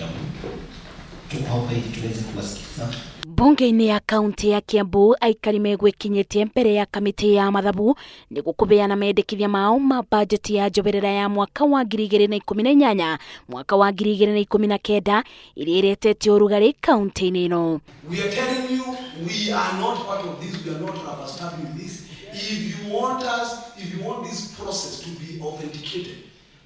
Kiambu. Tuko hapa ili tuweze kuwasikiza. Bunge-ini ya kaunti ya Kiambu aikari megwikinyitie mbere ya kamiti ya Mathabu ni gukubeana mendekithia mao ma mbajeti ya njoherera ya mwaka wa 2018 mwaka wa 2019 iria iretetio rugari kaunti-ini ino. We are telling you we are not part of this, we are not rubber stamping this. If you want this process to be authenticated,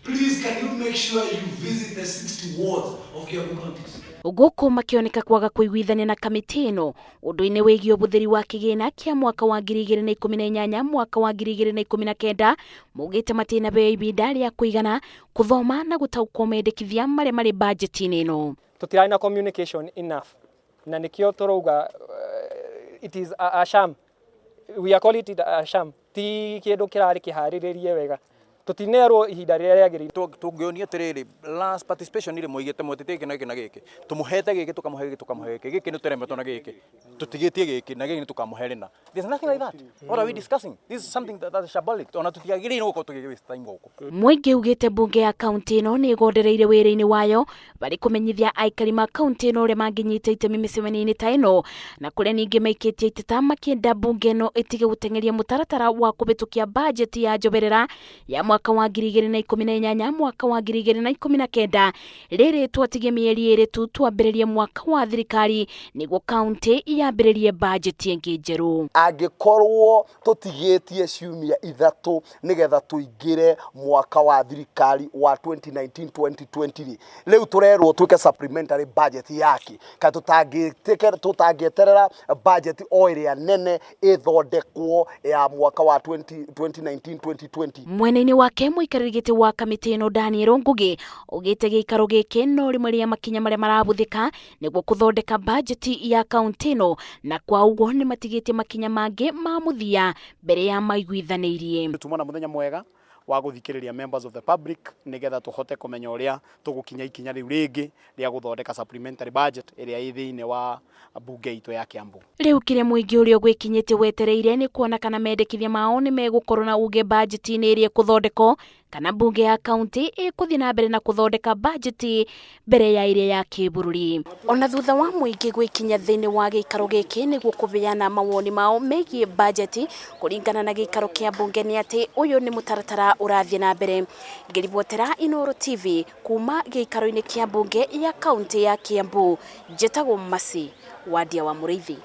please can you make sure you visit the 60 wards of Kiambu County? Guku makioneka kwaga kuiguithania na kamiti ino undu-ini wigi uhuthiri wa kigina kia mwaka wa 2018 mwaka wa 2019 maugite matina be ibinda ria kuigana kuthoma na gutaukwo mendekithia mari budget-ini ino. Tutirari na communication enough na nikio turuga it is a sham. We are calling it a sham. Ti kindu kirari kihariririe wega. Tutinerwo ihinda rĩrĩa rĩagĩrĩire. Tungionia tiriri last participation ile moigite motete na giki tumuhete giki tukamuhe giki ni turemetwo na giki tutigitie giki na giki ni tukamuherena. There's nothing like that. What are we discussing? This is something that is symbolic. Ona tutiagirire guko tugiwaste time guko. Mwingi ugite bunge ya kaunti ino ni igondereire wira-ini wayo bari kumenyithia aikari ma kaunti ino ria manginyite itemi micemania-ini ta ino na kuria ningi maikitie iteta makienda bunge ino itige gutengeria mutaratara wa kubitukia budget ya njoherera ya mwaka wa 2018 mwaka wa 2019 riri twatigie mieri 2 tu twambiriirie mwaka wa thirikari niguo kaunti yambiriirie budget ingi njeru. Angikorwo tutigitie ciumia ithatu nigetha tuingire mwaka wa thirikari wa 2019-2020 riu turerwo twike supplementary budget yaki ka tutangieterera budget o iria nene ithondekwo ya mwaka wa 2019-2020. Mwena-ini wake muikariri giti wa kamiti ino Daniel Ngugi ugite giikaro giki no rimwe ria makinya maria marabuthika niguo kuthondeka budget ya kaunti ino na kwa uguo ni matigitie makinya mangi ma muthia mbere ya maiguithanirie. Tumona muthenya mwega wa guthikiriria members of the public nigetha tuhote kumenya uria tugukinya ikinya riu ringi ria guthondeka supplementary budget iria ithiine wa bunge itu ya Kiambu. Riu kiria muingi uria gwikinyite wetereire ni kuona kana mendekithia mao ni megukorwo na uge budget-ini iria kuthondeko kana bunge ya kaunti ikuthii na mbere na kuthondeka budget mbere ya iria ya kibururi. Ona thutha wa muingi gwikinya thiini wa giikaro giki niguo kubeana mawoni mao megie budget kuringana na giikaro kia bunge ni ati uyu ni mutaratara urathie na mbere. Ngiribotera Inooro TV kuma giikaro-ini kia bunge ya kaunti ya Kiambu. Njetago Masi wadia wa Mureithi.